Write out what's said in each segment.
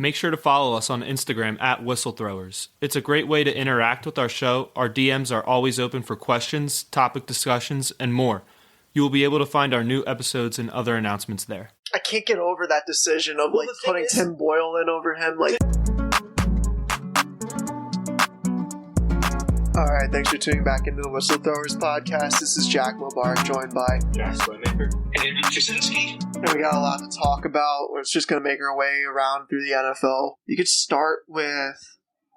make sure to follow us on Instagram at Whistlethrowers. It's a great way to interact with our show. Our DMs are always open for questions, topic discussions, and more. You will be able to find our new episodes and other announcements there. I can't get over that decision of putting Tim Boyle in over him. Alright, thanks for tuning back into the Whistlethrowers podcast. This is Jack Mubarak, joined by Josh Swaymaker and Andrew Jasinski. And we got a lot to talk about. We're just going to make our way around through the NFL. You could start with,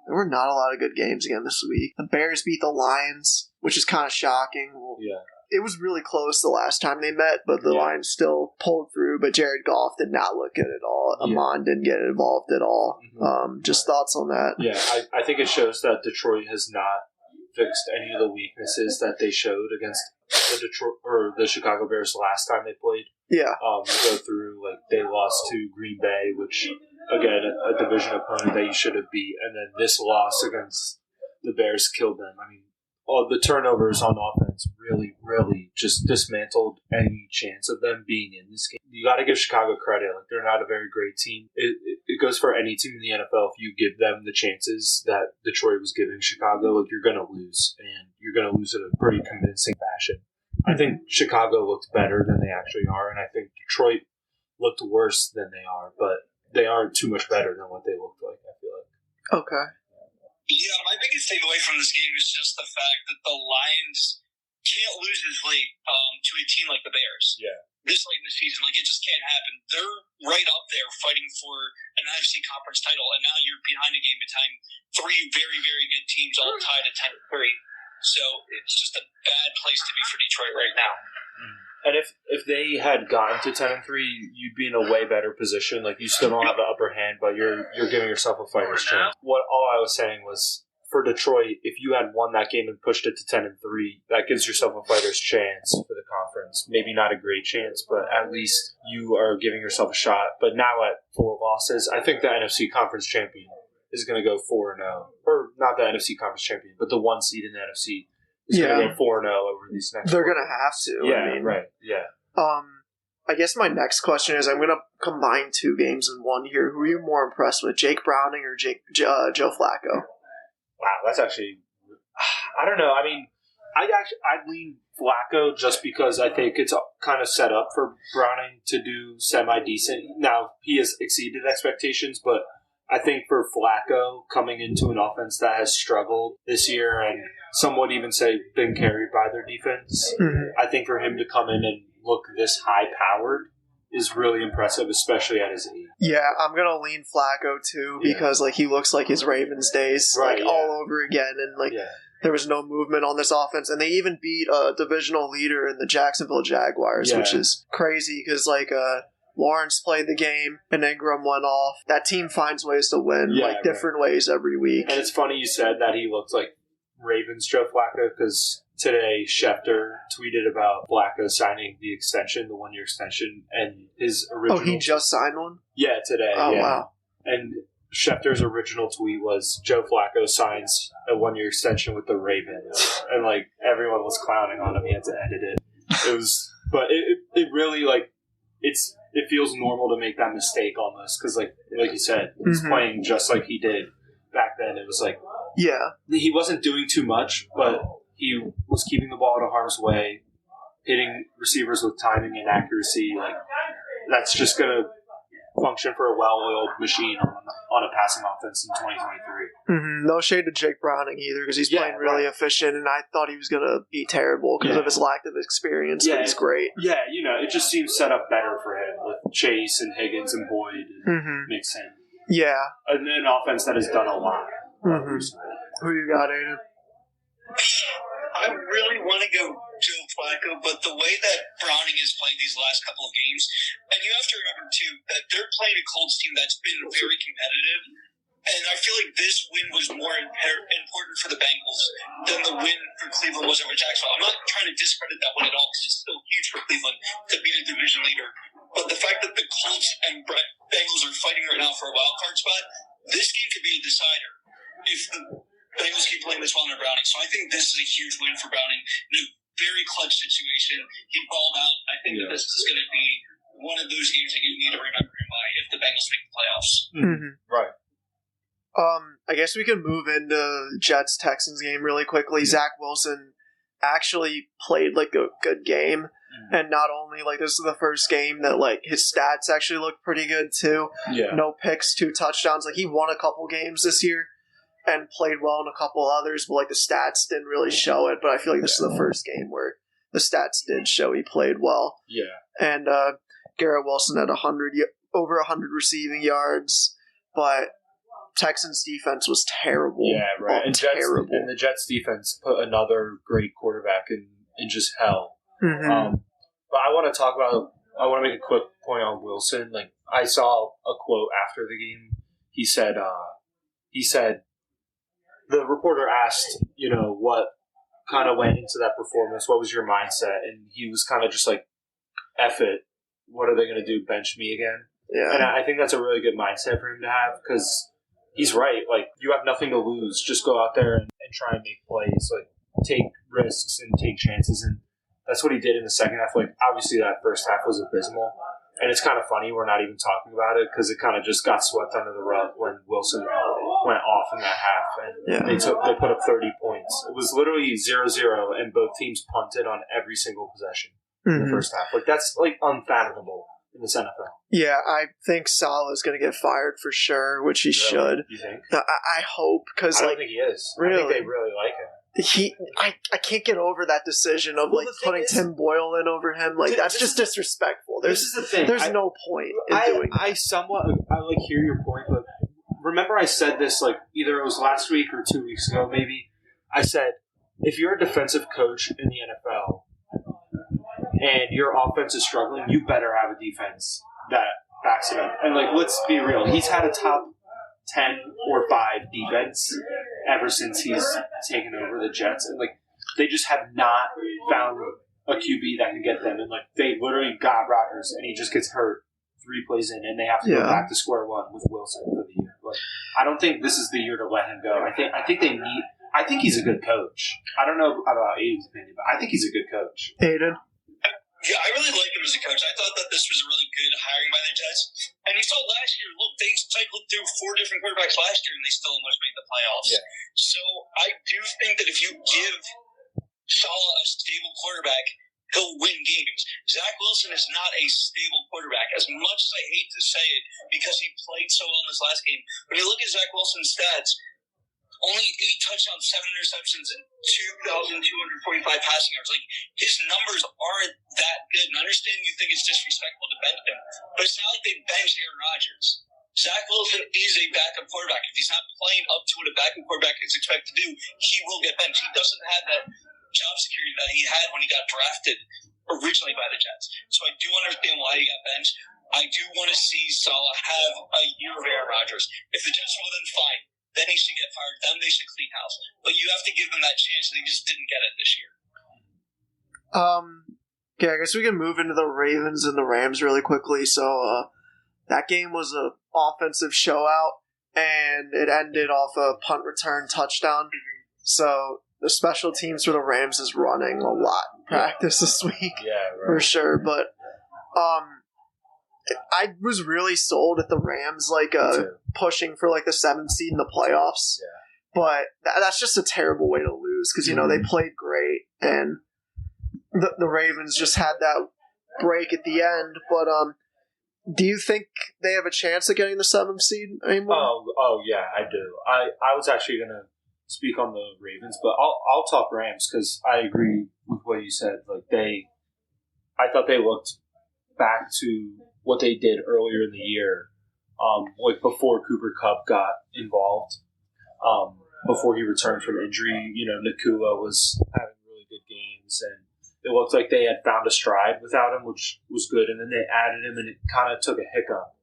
there were not a lot of good games again this week. The Bears beat the Lions, which is kind of shocking. Yeah. It was really close the last time they met, but the Lions still pulled through. But Jared Goff did not look good at all. Amon didn't get involved at all. Just thoughts on that? Yeah, I think it shows that Detroit has not fixed any of the weaknesses that they showed against the Chicago Bears last time they played. Yeah. You go through, they lost to Green Bay, which, again, a division opponent that you should have beat, and then this loss against the Bears killed them. I mean, all the turnovers on offense really, really just dismantled any chance of them being in this game. You got to give Chicago credit. They're not a very great team. It goes for any team in the NFL. If you give them the chances that Detroit was giving Chicago, you're going to lose. And you're going to lose in a pretty convincing fashion. I think Chicago looked better than they actually are. And I think Detroit looked worse than they are. But they aren't too much better than what they looked like, I feel like. Okay. Yeah, my biggest takeaway from this game is just the fact that the Lions can't lose this late to a team like the Bears. Yeah. This late in the season. It just can't happen. They're right up there fighting for an NFC conference title, and now you're behind a game behind three very, very good teams all tied at 10-3. So it's just a bad place to be for Detroit right now. And if they had gotten to 10-3, you'd be in a way better position. You still don't have the upper hand, but you're giving yourself a fighter's chance. All I was saying was, for Detroit, if you had won that game and pushed it to 10-3, that gives yourself a fighter's chance for the conference. Maybe not a great chance, but at least you are giving yourself a shot. But now at 4 losses, I think the NFC conference champion is going to go 4-0. Or not the NFC conference champion, but the 1 seed in the NFC. Is going to go 4-0 over these next. They're going to have to. Yeah, right. Yeah. I guess my next question is, I'm going to combine 2 games in one here. Who are you more impressed with, Jake Browning or Joe Flacco? Wow, that's actually, I don't know. I mean, I'd lean Flacco just because I think it's kind of set up for Browning to do semi-decent. Now, he has exceeded expectations, but I think for Flacco coming into an offense that has struggled this year and some would even say been carried by their defense, I think for him to come in and look this high-powered is really impressive, especially at his age. Yeah, I'm going to lean Flacco too because he looks like his Ravens days all over again, and there was no movement on this offense, and they even beat a divisional leader in the Jacksonville Jaguars, which is crazy because Lawrence played the game, and Ingram went off. That team finds ways to win, different ways every week. And it's funny you said that he looked like Ravens Joe Flacco, because today Schefter tweeted about Flacco signing the extension, the 1-year extension, and his original... Oh, he just signed one? Yeah, today. Oh, wow. And Schefter's original tweet was, Joe Flacco signs a 1-year extension with the Ravens. And, everyone was clowning on him. He had to edit it. But it really, it feels normal to make that mistake almost, because, like you said, he's playing just like he did back then. It was he wasn't doing too much, but he was keeping the ball out of harm's way, hitting receivers with timing and accuracy. That's just going to function for a well-oiled machine on a passing offense in 2023. No shade to Jake Browning either, because he's playing really efficient, and I thought he was going to be terrible because of his lack of experience, but he's great. Yeah, it just seems set up better for him with Chase and Higgins and Boyd and Mixon. Yeah. And an offense that has done a lot. Who you got, Aiden? I really want to go Joe Flacco, but the way that Browning has played these last couple of games, and you have to remember, too, that they're playing a Colts team that's been very competitive, and I feel like this win was more important for the Bengals than the win for Cleveland was over Jacksonville. I'm not trying to discredit that win at all, because it's still huge for Cleveland to beat a division leader, but the fact that the Colts and Bengals are fighting right now for a wild card spot, this game could be a decider if the Bengals keep playing this well under Browning. So I think this is a huge win for Browning in a very clutch situation. He balled out. I think that this is going to be one of those games that you need to remember him by if the Bengals make the playoffs. Mm-hmm. Right. I guess we can move into Jets Texans game really quickly. Yeah. Zach Wilson actually played like a good game, and not only like this is the first game that like his stats actually look pretty good too. Yeah. No picks, 2 touchdowns. Like he won a couple games this year and played well in a couple others, but like the stats didn't really show it. But I feel like this is the first game where the stats did show he played well. Yeah. And Garrett Wilson had over 100 receiving yards, but Texans defense was terrible. Yeah, right. And terrible. The Jets defense put another great quarterback in just hell. Mm-hmm. But I want to make a quick point on Wilson. Like I saw a quote after the game. He said the reporter asked, what kind of went into that performance? What was your mindset? And he was kind of just like, F it. What are they going to do? Bench me again? Yeah. And I think that's a really good mindset for him to have because he's right. Like, you have nothing to lose. Just go out there and try and make plays. Like, take risks and take chances. And that's what he did in the second half. Like, obviously that first half was abysmal. And it's kind of funny we're not even talking about it because it kind of just got swept under the rug when Wilson went off in that half. And they put up 30 points. It was literally 0-0, and both teams punted on every single possession in the first half. Like, that's, like, unfathomable in this NFL. Yeah, I think Saleh is going to get fired for sure, which he should. You think? I hope, because I don't think he is. Really? I think they really like him. I can't get over that decision of putting Tim Boyle in over him. Like that's just disrespectful. This is the thing. There's no point in doing that. I somewhat hear your point, but remember I said this like either it was last week or 2 weeks ago, maybe. I said if you're a defensive coach in the NFL and your offense is struggling, you better have a defense that backs it up. And let's be real, he's had a top 10 or 5 defense ever since he's taken over the Jets, and they just have not found a QB that can get them. And they literally got Rodgers, and he just gets hurt 3 plays in, and they have to go back to square one with Wilson for the year. But I don't think this is the year to let him go. I think they need. I think he's a good coach. I don't know about Aiden's opinion, but I think he's a good coach. Aiden. Yeah, I really like him as a coach. I thought that this was a really good hiring by the Jets. And we saw last year, look, they cycled through 4 different quarterbacks last year, and they still almost made the playoffs. Yeah. So I do think that if you give Saleh a stable quarterback, he'll win games. Zach Wilson is not a stable quarterback. As much as I hate to say it, because he played so well in this last game, when you look at Zach Wilson's stats, only 8 touchdowns, 7 interceptions, and 2,245 passing yards. His numbers aren't that good. And I understand you think it's disrespectful to bench him, but it's not like they benched Aaron Rodgers. Zach Wilson is a backup quarterback. If he's not playing up to what a backup quarterback is expected to do, he will get benched. He doesn't have that job security that he had when he got drafted originally by the Jets. So I do understand why he got benched. I do want to see Saleh have a year of Aaron Rodgers. If the Jets will, then fine. Then he should get fired. Then they should clean house. But you have to give them that chance. They just didn't get it this year. Okay, I guess we can move into the Ravens and the Rams really quickly. So that game was an offensive showout, and it ended off a punt return touchdown. So the special teams for the Rams is running a lot in practice this week, for sure. But I was really sold at the Rams, pushing for the 7th seed in the playoffs. Yeah. But that's just a terrible way to lose because they played great, and the Ravens just had that break at the end. But do you think they have a chance of getting the 7th seed anymore? Oh yeah, I do. I was actually gonna speak on the Ravens, but I'll talk Rams because I agree with what you said. I thought they looked back to what they did earlier in the year, before Cooper Kupp got involved, before he returned from injury. Nakula was having really good games, and it looked like they had found a stride without him, which was good. And then they added him, and it kind of took a hiccup.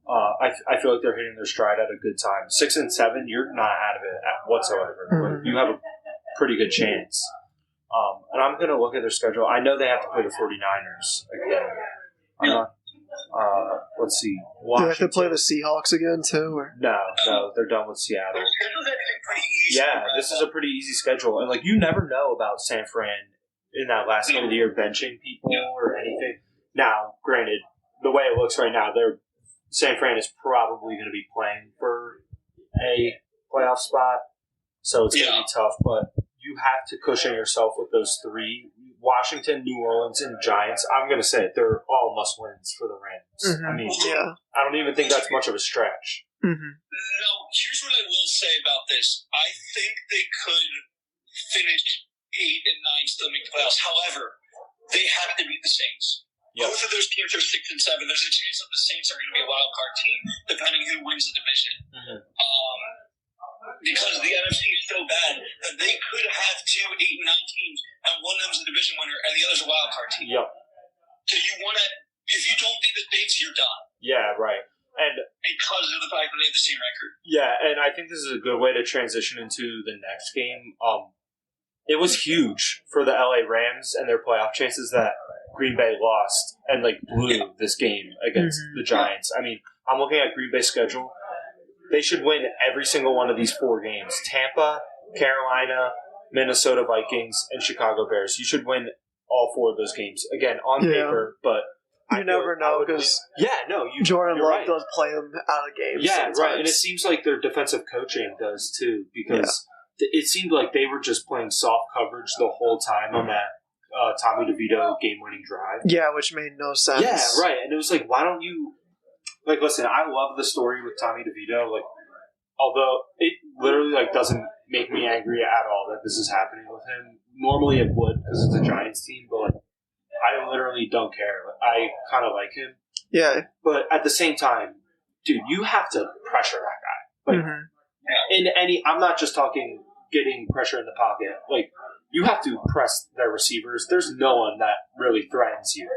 I feel like they're hitting their stride at a good time. 6 and 7, you're not out of it whatsoever. But you have a pretty good chance. And I'm going to look at their schedule. I know they have to play the 49ers again. I'm not. Let's see. Do they have to play the Seahawks again too? Or? No, they're done with Seattle. Their schedule's actually pretty easy. Yeah, this is a pretty easy schedule, and you never know about San Fran in that last game of the year benching people or anything. Now, granted, the way it looks right now, they're San Fran is probably going to be playing for a playoff spot, so it's going to be tough. But you have to cushion yourself with those three: Washington, New Orleans, and Giants. I'm going to say they're all must-wins for the Rams. I mean, I don't even think that's much of a stretch. No, here's what I will say about this. I think they could finish 8 and 9, still make the playoffs. However, they have to beat the Saints. Yep. Both of those teams are 6 and 7. There's a chance that the Saints are going to be a wild card team, depending who wins the division. Because the NFC is so bad that they could have 2 8 and 9 teams, and one of them's a division winner, and the other's a wild card team. Yep. So you want to, if you don't beat the Saints, you're done. Yeah, right. And because of the fact that they have the same record. Yeah, and I think this is a good way to transition into the next game. It was huge for the LA Rams and their playoff chances that Green Bay lost and blew this game against the Giants. I mean, I'm looking at Green Bay's schedule. They should win every single one of these 4 games. Tampa, Carolina, Minnesota Vikings, and Chicago Bears. You should win all 4 of those games. Again, on paper, but you never know because Jordan Love right. does play them out of games. Yeah, sometimes. right. And it seems like their defensive coaching does too, because it seemed like they were just playing soft coverage the whole time on that Tommy DeVito game-winning drive. Yeah, which made no sense. Yeah, right. And it was why don't you listen? I love the story with Tommy DeVito. Although it literally doesn't make me angry at all that this is happening with him. Normally it would because it's a Giants team, but I literally don't care. I kind of like him. Yeah. But at the same time, dude, you have to pressure that guy. In any, I'm not just talking getting pressure in the pocket. You have to press their receivers. There's no one that really threatens you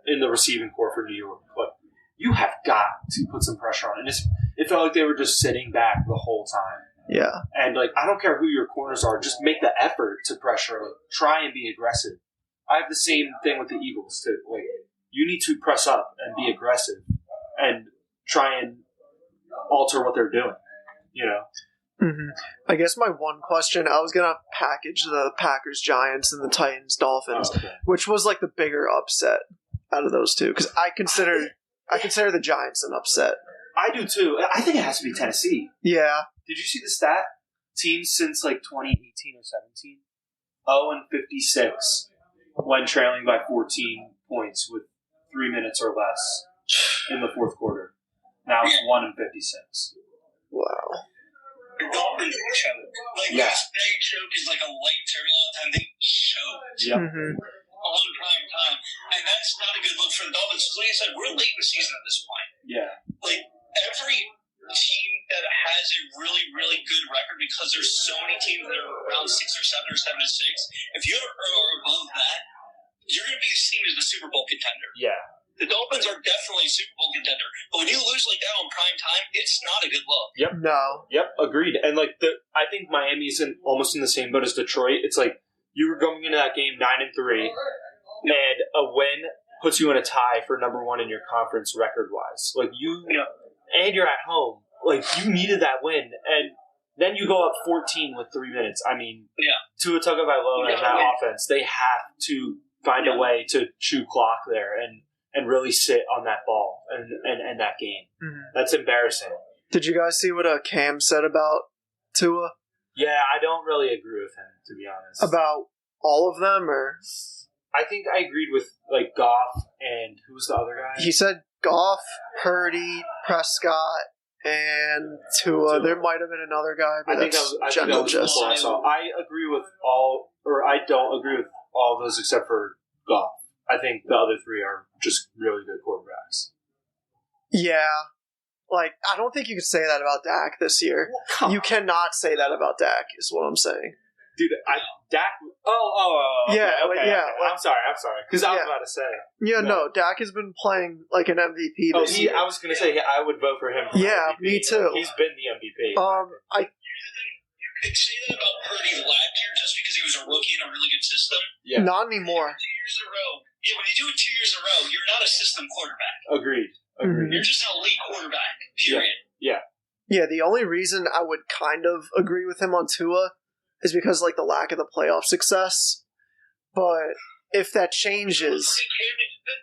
in the receiving core for New York. But you have got to put some pressure on. And it felt like they were just sitting back the whole time. Yeah. And I don't care who your corners are, just make the effort to pressure. Try and be aggressive. I have the same thing with the Eagles too. You need to press up and be aggressive and try and alter what they're doing. I guess my one question, I was gonna package the Packers Giants and the Titans Dolphins, which was the bigger upset out of those two because I consider the Giants an upset. I do too. I think it has to be Tennessee. Yeah. Did you see the stat? Teams since 2018 or 17, 0-56 when trailing by 14 points with 3 minutes or less in the fourth quarter. Now it's 1-56. Wow. The Dolphins choke. They choke is a light term. A lot of time they choke. Yep. On prime time. And that's not a good look for the Dolphins. Like I said, we're late in the season at this point. Yeah. Every team that has a really, really good record, because there's so many teams that are around 6 or 7 or 7 to 6, if you are above that, you're going to be seen as a Super Bowl contender. Yeah. The Dolphins are definitely a Super Bowl contender. But when you lose like that on prime time, it's not a good look. Yep. No. Yep, agreed. And I think Miami's almost in the same boat as Detroit. It's you were going into that game 9-3, and a win puts you in a tie for number 1 in your conference record-wise. And you're at home. You needed that win, and then you go up 14 with 3 minutes. I mean, Tua Tagovailoa and that offense, they have to find a way to chew clock there and really sit on that ball and that game. That's embarrassing. Did you guys see what Cam said about Tua? Yeah, I don't really agree with him, to be honest. About all of them, or? I think I agreed with Goff and who was the other guy? He said Goff, Purdy, Prescott, and Tua. There might have been another guy, but I agree with all, or I don't agree with all of those except for Goff. I think the other 3 are just really good quarterbacks. Yeah. I don't think you could say that about Dak this year. You cannot say that about Dak, is what I'm saying. Dude, Dak... Yeah, okay. I'm sorry. Because I was about to say... Yeah, no, Dak has been playing like an MVP this year. I was going to say, I would vote for him. Yeah, MVP. Me too. He's been the MVP. I could say that about Purdy last year just because he was a rookie in a really good system. Yeah. Not anymore. 2 years in a row. Yeah, when you do it 2 years in a row, you're not a system quarterback. Agreed. You're just an elite quarterback, period. Yeah. Yeah, the only reason I would kind of agree with him on Tua is because, the lack of the playoff success. But if that changes...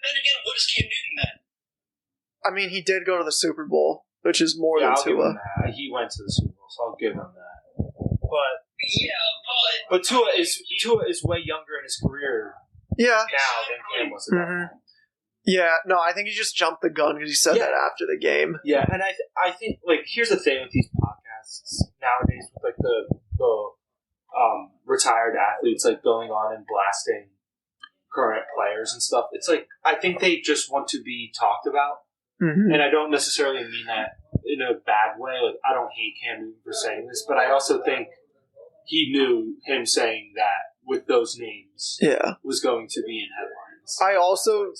Then again, what is Cam Newton then? I mean, he did go to the Super Bowl, which is more than I'll give Tua. him that. He went to the Super Bowl, so I'll give him that. Yeah, But Tua is way younger in his career Yeah. now than Cam was at that Mhm. point. Yeah, no, I think he just jumped the gun because he said that after the game. Yeah, and I think like here's the thing with these podcasts nowadays with like the retired athletes like going on and blasting current players and stuff. It's like I think they just want to be talked about, Mm-hmm. and I don't necessarily mean that in a bad way. Like I don't hate Cam Newton for saying this, but I also think he knew him saying that with those names was going to be in headlines. I also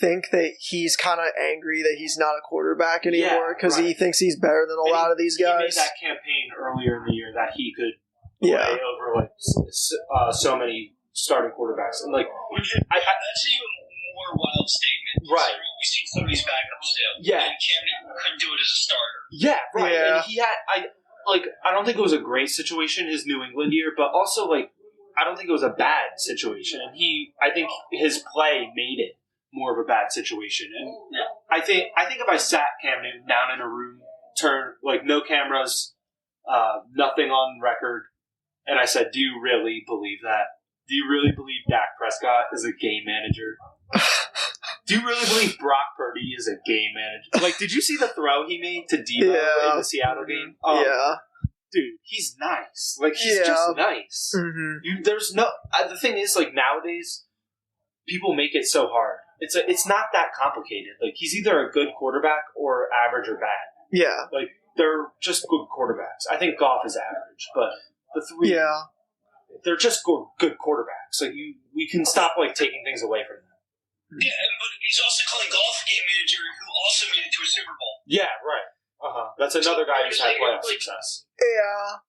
think that he's kind of angry that he's not a quarterback anymore because he thinks he's better than a lot of these guys. He made that campaign earlier in the year that he could play over like so many starting quarterbacks, and like that's an even more wild statement. Right. We've seen some of these backups do. Yeah. And Cam Newton couldn't do it as a starter. Yeah, right. Yeah. And he had I don't think it was a great situation his New England year, but also like I don't think it was a bad situation. And I think his play made it more of a bad situation. And I think if I sat Cam Newton down in a room, no cameras, nothing on record, and I said, "Do you really believe that? Do you really believe Dak Prescott is a game manager? Do you really believe Brock Purdy is a game manager? Like, did you see the throw he made to Debo in the Seattle game? Dude, he's nice. Like, he's just nice. Mm-hmm. The thing is, like, nowadays, people make it so hard. It's not that complicated. Like, he's either a good quarterback or average or bad. Yeah. Like, they're just good quarterbacks. I think Goff is average, but the three, they're just good quarterbacks. Like, we can stop, like, taking things away from them. Yeah, but he's also calling Goff a game manager who also made it to a Super Bowl. Yeah, right. That's another guy who's had playoff success. Yeah.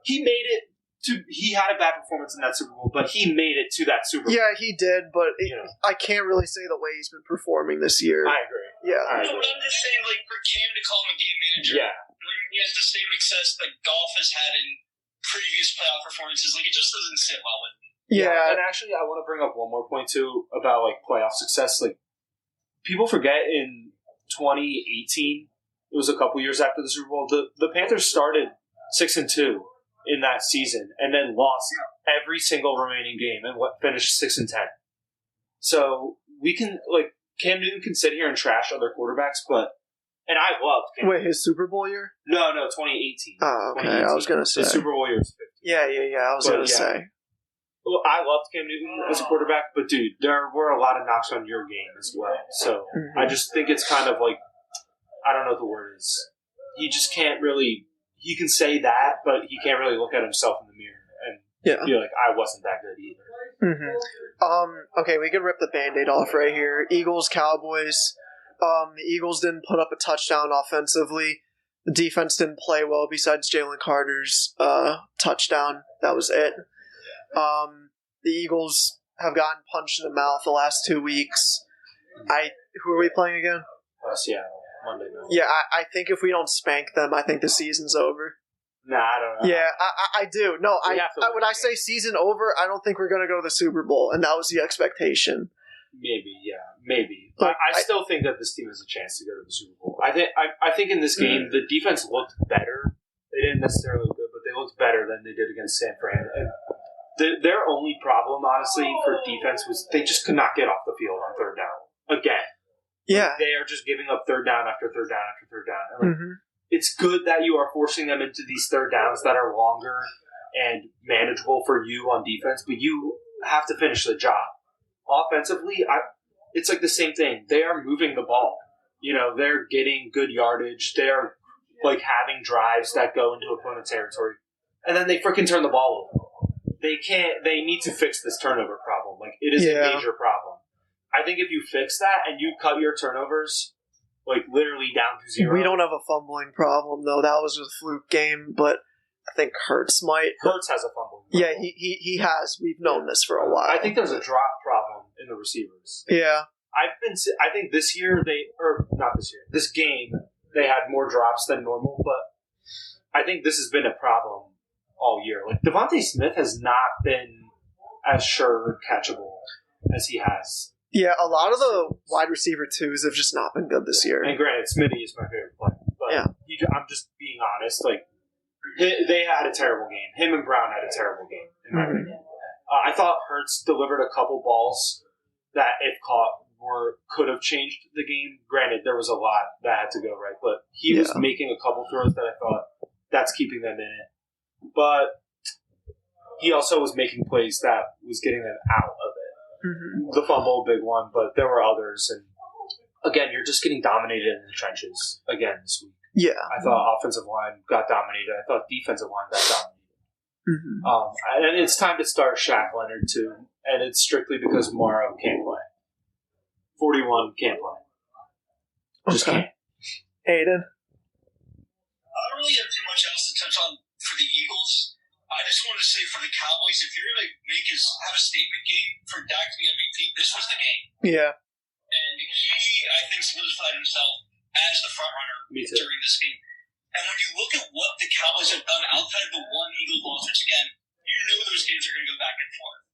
He made it to. He had a bad performance in that Super Bowl, but he made it to that Super Bowl. Yeah, he did, but I can't really say the way he's been performing this year. I agree. Yeah. I agree. No, but I'm just saying, like, for Cam to call him a game manager, when he has the same success that Goff has had in previous playoff performances, like, it just doesn't sit well with me. Yeah. And actually, I want to bring up one more point too about like playoff success. Like people forget in 2018, it was a couple years after the Super Bowl. The Panthers started 6-2 in that season, and then lost every single remaining game and finished 6-10. So we can Cam Newton can sit here and trash other quarterbacks, and I loved Cam. Wait, his Super Bowl year? No, 2018. Oh, okay. I was gonna say the Super Bowl year was 15. Yeah. I was gonna say. Well, I loved Cam Newton as a quarterback, but dude, there were a lot of knocks on your game as well. So I just think it's kind of like, I don't know what the word is. He just can't really, he can say that, but he can't really look at himself in the mirror and be like, I wasn't that good either. Okay, we can rip the Band-Aid off right here. Eagles, Cowboys. The Eagles didn't put up a touchdown offensively. The defense didn't play well besides Jalen Carter's touchdown. That was it. The Eagles have gotten punched in the mouth the last 2 weeks. Who are we playing again? Seattle, Monday night. Yeah, I think if we don't spank them, I think the season's over. Nah, I don't know. Yeah, I do. No, when I say season over, I don't think we're going to go to the Super Bowl, and that was the expectation. Maybe. But I still think that this team has a chance to go to the Super Bowl. I think in this game, the defense looked better. They didn't necessarily look good, but they looked better than they did against San Fran. And their only problem, honestly, for defense was they just could not get off the field on third down. Again. Yeah. They are just giving up third down after third down after third down. And it's good that you are forcing them into these third downs that are longer and manageable for you on defense, but you have to finish the job. Offensively, it's like the same thing. They are moving the ball. They're getting good yardage. They are like having drives that go into opponent territory. And then they freaking turn the ball over. They need to fix this turnover problem. Like, it is a major problem. I think if you fix that and you cut your turnovers, like, literally down to zero. We don't have a fumbling problem, though. That was a fluke game, but I think Hurts might. Hurts has a fumbling problem. Yeah, he has. We've known this for a while. I think there's a drop problem in the receivers. Yeah. I think this year this game, they had more drops than normal, but I think this has been a problem all year. Like, Devontae Smith has not been as sure catchable as he has Yeah, a lot of the wide receiver twos have just not been good this year. And granted, Smitty is my favorite player. But yeah. I'm just being honest. Like, they had a terrible game. Him and Brown had a terrible game, in my opinion. I thought Hurts delivered a couple balls that, if caught, could have changed the game. Granted, there was a lot that had to go right, but he was making a couple throws that I thought, that's keeping them in it. But he also was making plays that was getting them out of it. The fumble, big one, but there were others. And again, you're just getting dominated in the trenches again this week. Yeah. I thought offensive line got dominated. I thought defensive line got dominated. And it's time to start Shaq Leonard too. And it's strictly because Morrow can't play. 41 can't play. Just can't. Aiden? I don't really have too much else to touch on for the Eagles. I just wanted to say for the Cowboys, if you're going to have a statement game for Dak to be MVP, this was the game. Yeah. And he, I think, solidified himself as the front runner during this game. And when you look at what the Cowboys have done outside the one Eagles loss, which again, you know those games are going to go back and forth.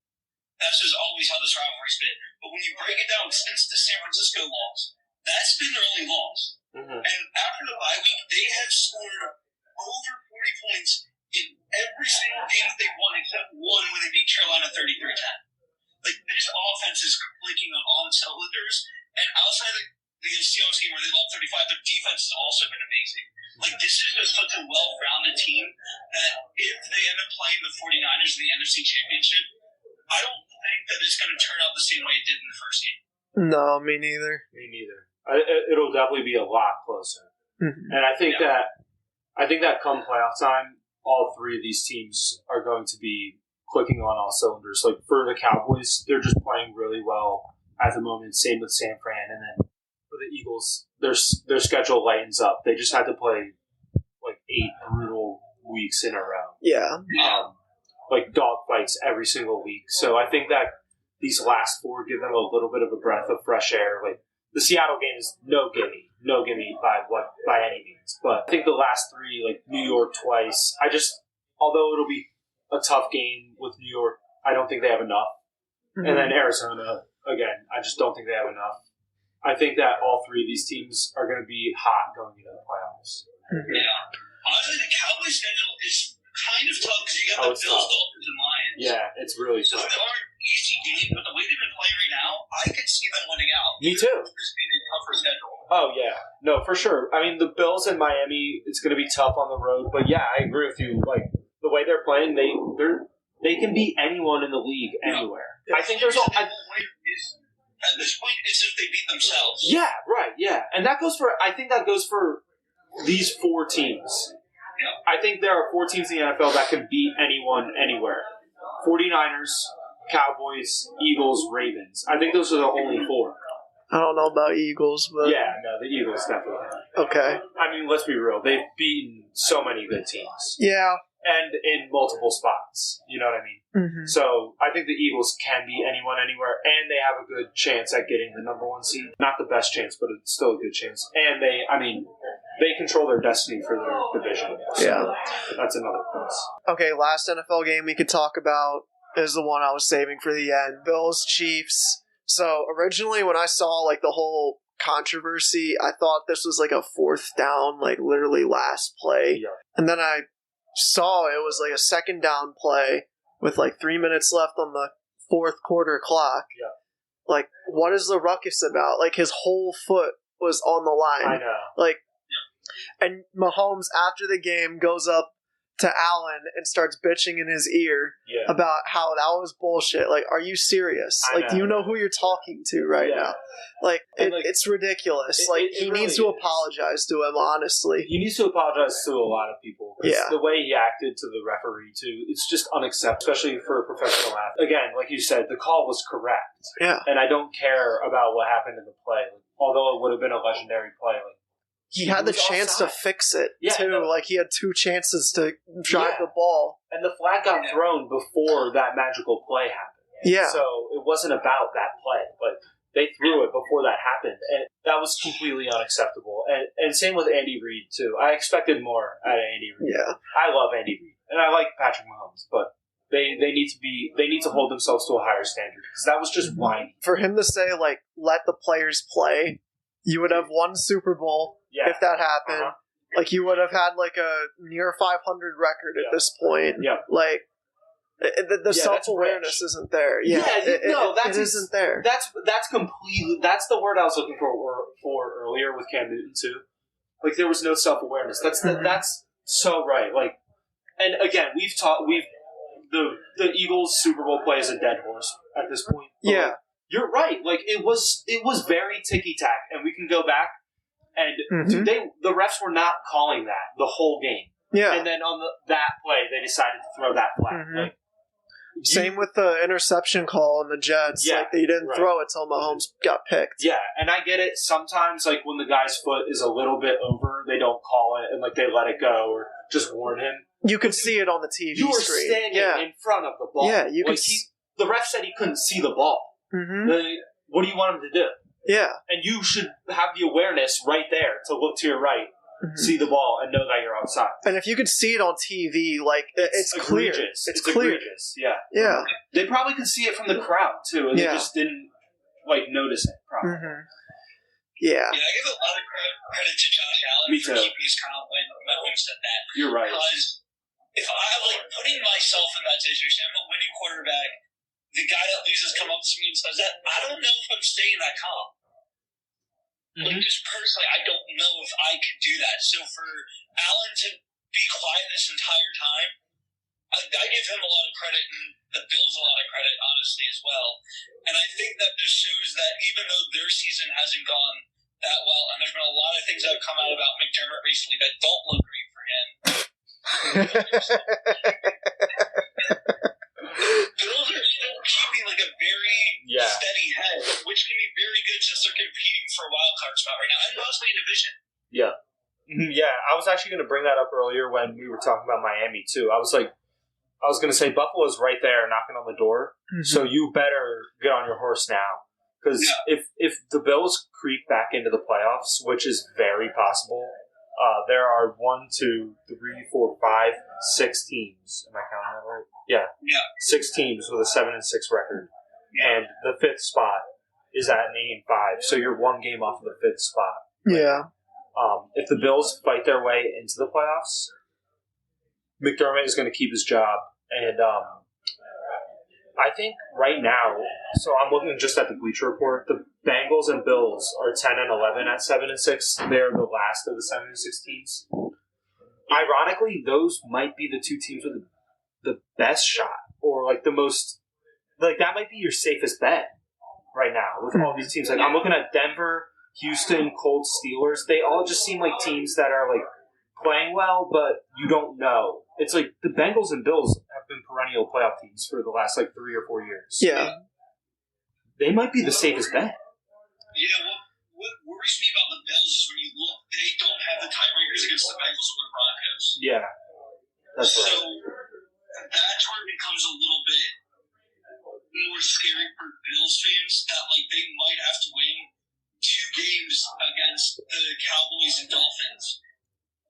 That's just always how this rivalry's been. But when you break it down, since the San Francisco loss, that's been their only loss. And after the bye week, they have scored over 40 points in every single game that they've won, except one when they beat Carolina 33-10. Like, this offense is clicking on all cylinders. And outside the Seahawks game where they lost 35, their defense has also been amazing. Like, this is just such a well-rounded team that if they end up playing the 49ers in the NFC Championship, I don't think that it's going to turn out the same way it did in the first game. No, me neither. Me neither. It'll definitely be a lot closer. And I think that come playoff time, all three of these teams are going to be clicking on all cylinders. Like, for the Cowboys, they're just playing really well at the moment. Same with San Fran. And then for the Eagles, their schedule lightens up. They just had to play like 8 brutal weeks in a row. Yeah. Like dog fights every single week. So I think that these last 4 give them a little bit of a breath of fresh air. Like, the Seattle game is no gimme by any means. But I think the last 3, like New York twice, although it'll be a tough game with New York, I don't think they have enough. And then Arizona, again, I just don't think they have enough. I think that all 3 of these teams are going to be hot going into the playoffs. Yeah. Honestly, the Cowboys schedule is kind of tough because you got the Bills, Dolphins, and Lions. Yeah, it's really tough. So they aren't easy games, but the way they've been playing right now, I could see them winning out. Me too. This being a tougher schedule. Oh, yeah. No, for sure. I mean, the Bills and Miami, it's going to be tough on the road. But, yeah, I agree with you. Like, the way they're playing, they can beat anyone in the league anywhere. I think there's at this point, it's if they beat themselves. Yeah, right, yeah. And I think that goes for these 4 teams. I think there are 4 teams in the NFL that can beat anyone anywhere. 49ers, Cowboys, Eagles, Ravens. I think those are the only 4. I don't know about Eagles, but... Yeah, no, the Eagles definitely. Okay. I mean, let's be real. They've beaten so many good teams. Yeah. And in multiple spots. You know what I mean? So I think the Eagles can beat anyone anywhere, and they have a good chance at getting the number 1 seed. Not the best chance, but it's still a good chance. And they control their destiny for their division. So yeah. That's another plus. Okay, last NFL game we could talk about is the one I was saving for the end. Bills, Chiefs. So originally when I saw like the whole controversy, I thought this was like a 4th down, like literally last play. Yeah. And then I saw it was like a 2nd down play with like 3 minutes left on the 4th quarter clock. Yeah. Like, what is the ruckus about? Like, his whole foot was on the line. I know. Like, and Mahomes, after the game, goes up to Allen and starts bitching in his ear about how that was bullshit. Like, are you serious? Do you know who you're talking to now? Like, it's ridiculous. He really needs to apologize to him, honestly. He needs to apologize to a lot of people. Yeah. The way he acted to the referee, too, it's just unacceptable, especially for a professional athlete. Again, like you said, the call was correct. Yeah. And I don't care about what happened in the play. Although it would have been a legendary play. He had the chance to fix it, too. He had 2 chances to drive the ball. And the flag got thrown before that magical play happened. Yeah. So it wasn't about that play. They threw it before that happened. And that was completely unacceptable. And same with Andy Reid, too. I expected more out of Andy Reid. Yeah. I love Andy Reid. And I like Patrick Mahomes. But They need to hold themselves to a higher standard because that was just whiny. For him to say, like, let the players play, you would have won Super Bowl if that happened. Uh-huh. Like, you would have had, like, a near 500 record at this point. Yeah. Like, the self-awareness isn't there. It isn't there. That's completely... That's the word I was looking for earlier with Cam Newton, too. Like, there was no self-awareness. That's so right. Like, and again, the Eagles Super Bowl play is a dead horse at this point. But Yeah. like, you're right. Like, it was very ticky-tack, and we can go back, and the refs were not calling that the whole game. Yeah. And then on that play, they decided to throw that flag. Like, same with the interception call on the Jets. Yeah, like, they didn't throw it till Mahomes got picked. Yeah, and I get it. Sometimes, like, when the guy's foot is a little bit over, they don't call it, and, like, they let it go or just warn him. You could see it on the TV You were screen. standing in front of the ball. Yeah, you could the ref said he couldn't see the ball. What do you want him to do? Yeah. And you should have the awareness right there to look to your right, see the ball, and know that you're outside. And if you could see it on TV, like, it's clear. Egregious. It's clear. Egregious, yeah. Yeah. They probably could see it from the crowd, too, and they just didn't, like, notice it, probably. Yeah. I give a lot of credit to Josh Allen for keeping his calm when Mahomes said that. You're right. Because if putting myself in that situation, I'm a winning quarterback, the guy that loses come up to me and says that, I don't know if I'm staying that calm. Like, just personally, I don't know if I could do that. So for Allen to be quiet this entire time, I give him a lot of credit, and the Bills a lot of credit, honestly, as well. And I think that just shows that even though their season hasn't gone that well, and there's been a lot of things that have come out about McDermott recently that don't look great for him. Bills are still keeping like a very steady head, which can be very good since they're competing for a wild card spot right now, and mostly a division. Yeah. Yeah, I was actually going to bring that up earlier when we were talking about Miami, too. I was going to say Buffalo's right there knocking on the door, so you better get on your horse now. Because if the Bills creep back into the playoffs, which is very possible, there are 6 teams. Am I counting that right? Yeah. 6 teams with a 7-6 record. And the 5th spot is at an 8-5, so you're 1 game off of the 5th spot. Yeah. If the Bills fight their way into the playoffs, McDermott is going to keep his job. And I think right now, so I'm looking just at the Bleacher Report, the Bengals and Bills are 10 and 11 at 7-6. They're the last of the 7-6 teams. Ironically, those might be the 2 teams with the best shot, or like the most, like that might be your safest bet right now with all these teams. Like I'm looking at Denver, Houston, Colts, Steelers. They all just seem like teams that are like playing well, but you don't know. It's like the Bengals and Bills have been perennial playoff teams for the last like 3 or 4 years. Yeah. They might be the safest bet. Yeah, what worries me about the Bills is when you look, they don't have the tiebreakers against the Bengals or Broncos. Yeah. That's right. So that's where it becomes a little bit more scary for Bills fans that like they might have to win 2 games against the Cowboys and Dolphins.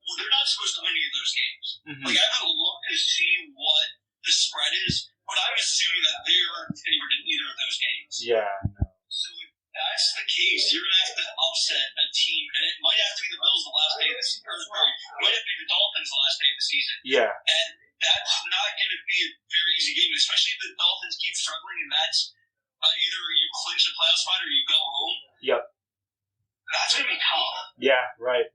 Well, they're not supposed to win any of those games. Like, I haven't looked to see what the spread is, but I'm assuming that they aren't favored in either of those games. Yeah. So if that's the case, you're going to have to upset a team, and it might have to be the Bills the last day of the season, or it might have to be the Dolphins the last day of the season. Yeah. And that's not going to be a very easy game, especially if the Dolphins keep struggling, and that's either you clinch the playoff spot or you go home. Yep. That's going to be tough. Yeah, right.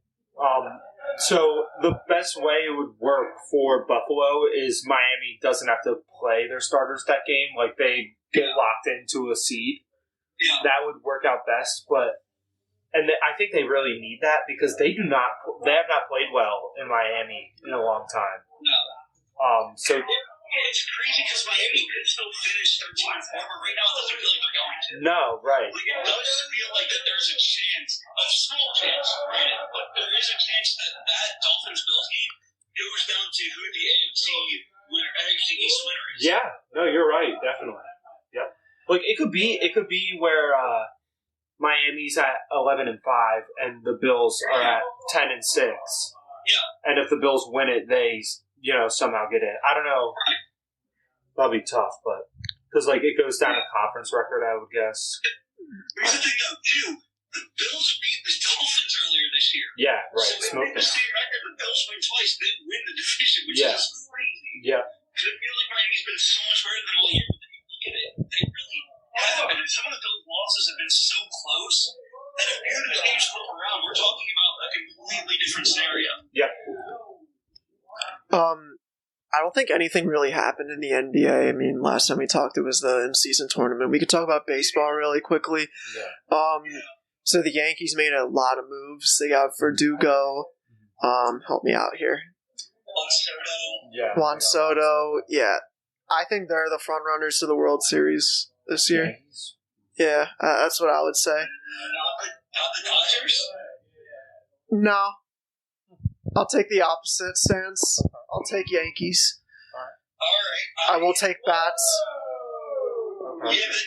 So the best way it would work for Buffalo is Miami doesn't have to play their starters that game. Like, they get locked into a seed. Yeah. That would work out best, I think they really need that because they have not played well in Miami in a long time. No. So it's crazy because Miami could still finish 13-4, but right now it doesn't feel like they're going to. No, right. Like, it does feel like that there's a chance, a small chance, granted, but there is a chance that Dolphins-Bills game goes down to who the AFC East winner is. Yeah, no, you're right, definitely. Yep. Like it could be where Miami's at 11-5 and the Bills are at 10-6. Yeah. And if the Bills win it, they somehow get in. I don't know. that'll be tough, but because like it goes down to conference record, I would guess. Here's the thing, though, too. The Bills beat the Dolphins earlier this year. Yeah, right. So they make the same record. The Bills win twice. They win the division, which is crazy. Yeah. Because it feels like Miami's been so much better than all year, but then you look at it, they really haven't been. And some of the Bills' losses have been so close that if you the games flip around, we're talking about a completely different scenario. Yeah. I don't think anything really happened in the NBA. I mean, last time we talked, it was the in-season tournament. We could talk about baseball really quickly. Yeah. So the Yankees made a lot of moves. They got Verdugo. Help me out here. Juan Soto. Yeah. I think they're the front runners to the World Series this year. Yankees. Yeah, that's what I would say. Not the Dodgers? No. I'll take the opposite stance. I'll take Yankees. All right. I will take bats. Yeah, the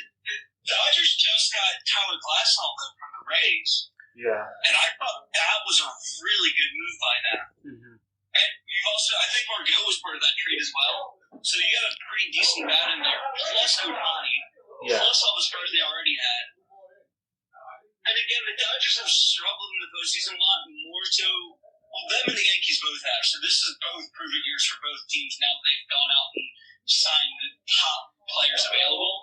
Dodgers just got Tyler Glasnow from the Rays. Yeah. And I thought that was a really good move by them. Mm-hmm. And you've also, I think Margot was part of that trade as well. So you got a pretty decent bat in there, plus Ohtani, plus all the stars they already had. And again, the Dodgers have struggled in the postseason a lot more so. Well, them and the Yankees both have. So this is both proven years for both teams. Now that they've gone out and signed the top players available.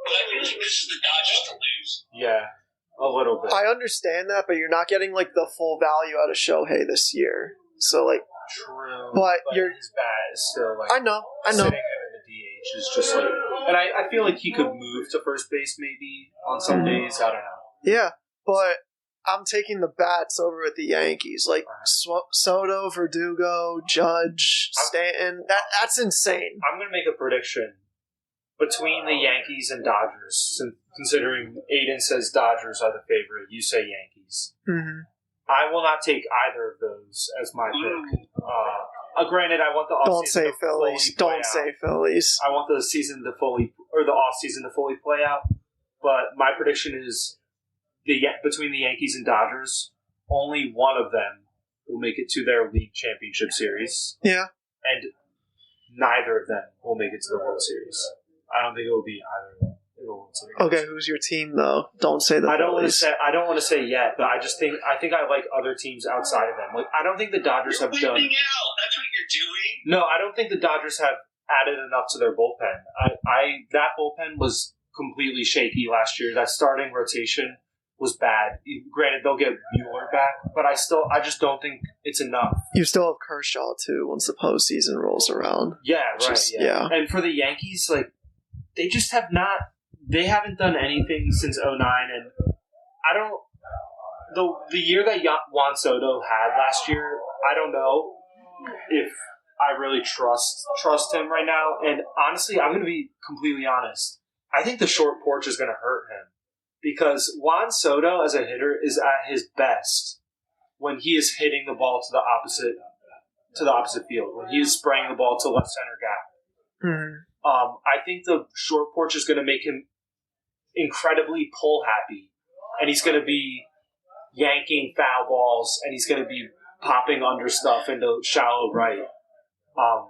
But I feel like this is the Dodgers to lose. Yeah, a little bit. I understand that, but you're not getting like the full value out of Shohei this year. So like, true. But his bat is still like. I know. Sitting him in the DH is just like, and I feel like he could move to first base maybe on some days. I don't know. Yeah, but I'm taking the bats over at the Yankees. Like Soto, Verdugo, Judge, Stanton. That's insane. I'm going to make a prediction between the Yankees and Dodgers. Considering Aiden says Dodgers are the favorite, you say Yankees. Mm-hmm. I will not take either of those as my pick. Granted, I want the offseason Don't say Phillies. Don't say Phillies. I want the season to fully, or the offseason to fully play out. But my prediction is between the Yankees and Dodgers, only one of them will make it to their league championship series. Yeah. And neither of them will make it to the World Series. I don't think it will be either of them in the World Series. Okay, who's your team though? Don't say the I don't want to Phillies. say. I don't want to say yet, but I think I like other teams outside of them. Like I don't think the Dodgers have done. Out. That's what you're doing. No, I don't think the Dodgers have added enough to their bullpen. That bullpen was completely shaky last year. That starting rotation was bad. Granted, they'll get Bueller back, but I just don't think it's enough. You still have Kershaw too once the postseason rolls around. Yeah, right. Yeah. And for the Yankees, like they just have not. They haven't done anything since 2009, and I don't. The year that Juan Soto had last year, I don't know if I really trust him right now. And honestly, I'm going to be completely honest. I think the short porch is going to hurt him. Because Juan Soto, as a hitter, is at his best when he is hitting the ball to the opposite field, when he is spraying the ball to left center gap. Mm-hmm. I think the short porch is going to make him incredibly pull happy, and he's going to be yanking foul balls, and he's going to be popping under stuff into shallow right. I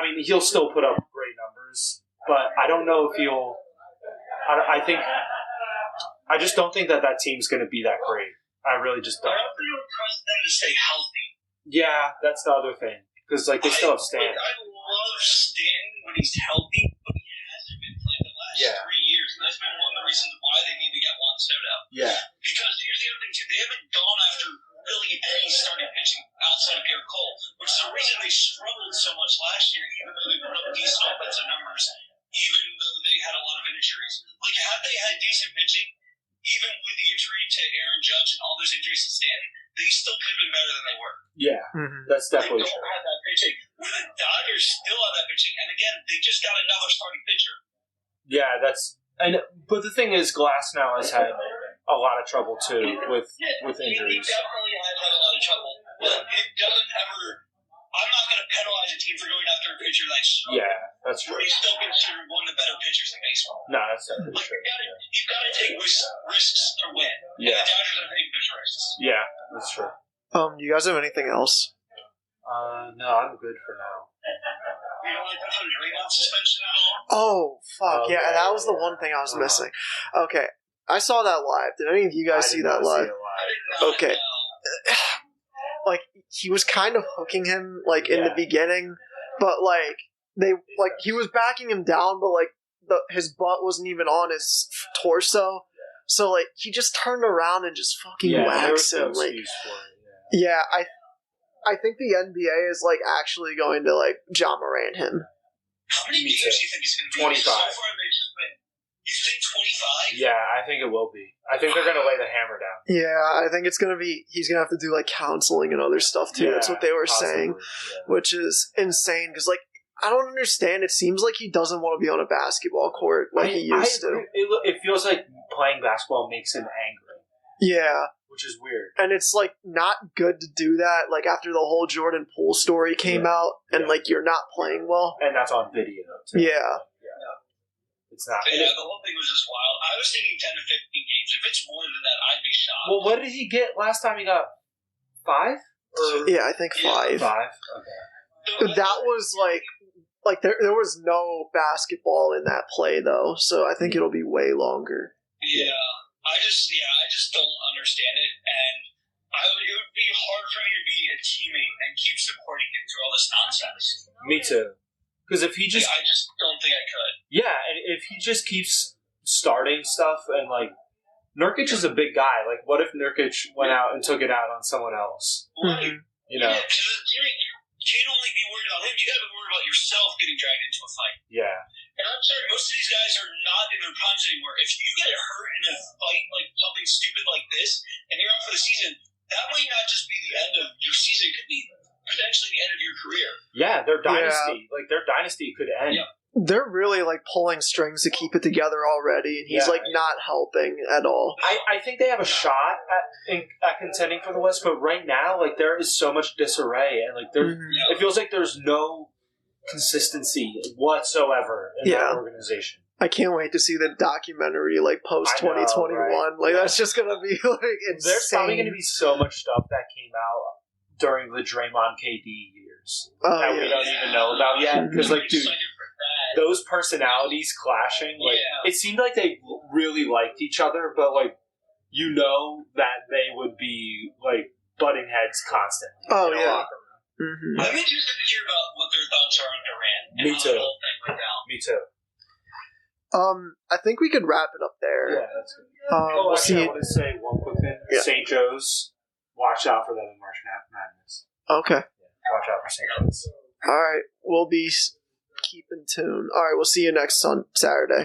mean, he'll still put up great numbers. But I don't know if he'll. I just don't think that team's going to be that great. I really just don't. I don't think you would trust them to stay healthy. Yeah, that's the other thing. Because they still have Stanton. I love Stanton when he's healthy, but he hasn't been playing the last 3 years. And that's been one of the reasons why they need to get Juan Soto. Yeah. Because here's the other thing, too. They haven't gone after really any starting pitching outside of Garrett Cole, which is the reason they struggled so much last year, even though they put up decent offensive numbers. Even though they had a lot of injuries. Like, had they had decent pitching, even with the injury to Aaron Judge and all those injuries to Stanton, they still could have been better than they were. Yeah, that's definitely true. They don't have that pitching. Where the Dodgers still have that pitching, and again, they just got another starting pitcher. Yeah, but the thing is, Glasnow has had a lot of trouble, too, with injuries. He definitely has had a lot of trouble, but it doesn't ever... I'm not going to penalize a team for going after a pitcher that's struggling. Yeah, that's true. He's still considered one of the better pitchers in baseball. No, that's definitely true. You've got to take risks to win. Yeah. And the Dodgers are taking those risks. Yeah, that's true. Do you guys have anything else? No, I'm good for now. You don't like that Draymond suspension at all? Oh, fuck. Oh, Yeah, yeah, that was the yeah. one thing I was missing. Okay. I saw that live. Did any of you guys see that live? I did not Okay. know. Like, he was kind of hooking him, like, in the beginning, but, like, he was backing him down, but, like, his butt wasn't even on his torso. So, like, he just turned around and just fucking waxed him. No like, excuse for it, yeah, I think the NBA is, like, actually going to, like, Ja Morant him. How many Me games too. do you think he's going to be? 25. So far, they just been. You think 25? Yeah, I think it will be. I think they're going to lay the hammer down. Yeah, I think it's gonna be. He's gonna have to do like counseling and other stuff too. That's what they were saying, which is insane. Because like I don't understand. It seems like he doesn't want to be on a basketball court like he used to. It feels like playing basketball makes him angry. Yeah, which is weird. And it's like not good to do that. Like after the whole Jordan Poole story came out, and like you're not playing well, and that's on video too. Yeah. It's not. Yeah, the whole thing was just wild. I was thinking 10 to 15 games. If it's more than that, I'd be shocked. Well, what did he get last time? He got 5? Yeah, I think 5. 5? Okay. That was like there was no basketball in that play though, so I think it'll be way longer. Yeah, I just don't understand it, and it would be hard for me to be a teammate and keep supporting him through all this nonsense. Me too. Because if he just, I just don't think I could. Yeah, and if he just keeps starting stuff and like Nurkic is a big guy. Like, what if Nurkic went out and took it out on someone else? Right. You know. Yeah, you can't only be worried about him. You got to be worried about yourself getting dragged into a fight. Yeah. And I'm sorry, most of these guys are not in their primes anymore. If you get hurt in a fight, like something stupid like this, and you're out for the season, that might not just be the end of your season. It could be potentially the end of your career. Yeah, their dynasty. Like, their dynasty could end. Yeah. They're really like pulling strings to keep it together already, and he's like not helping at all. I think they have a shot at contending for the West, but right now, like there is so much disarray, and like it feels like there's no consistency whatsoever in that organization. I can't wait to see the documentary like post 2021. Right? Like that's just gonna be like insane. There's probably gonna be so much stuff that came out during the Draymond KD years that we don't even know about yet, because like dude. Those personalities clashing, like it seemed like they really liked each other, but like you know that they would be like butting heads constantly. Oh in a locker room. Mm-hmm. I'm interested to hear about what their thoughts are on Durant. And Me how too. The whole thing went down. Me too. I think we could wrap it up there. Yeah, that's good. We'll actually, I want to say one quick thing. Yeah. St. Joe's, watch out for that in March Madness. Okay. Yeah, watch out for St. Joe's. All right, we'll be keeping tune. All right, we'll see you next Saturday.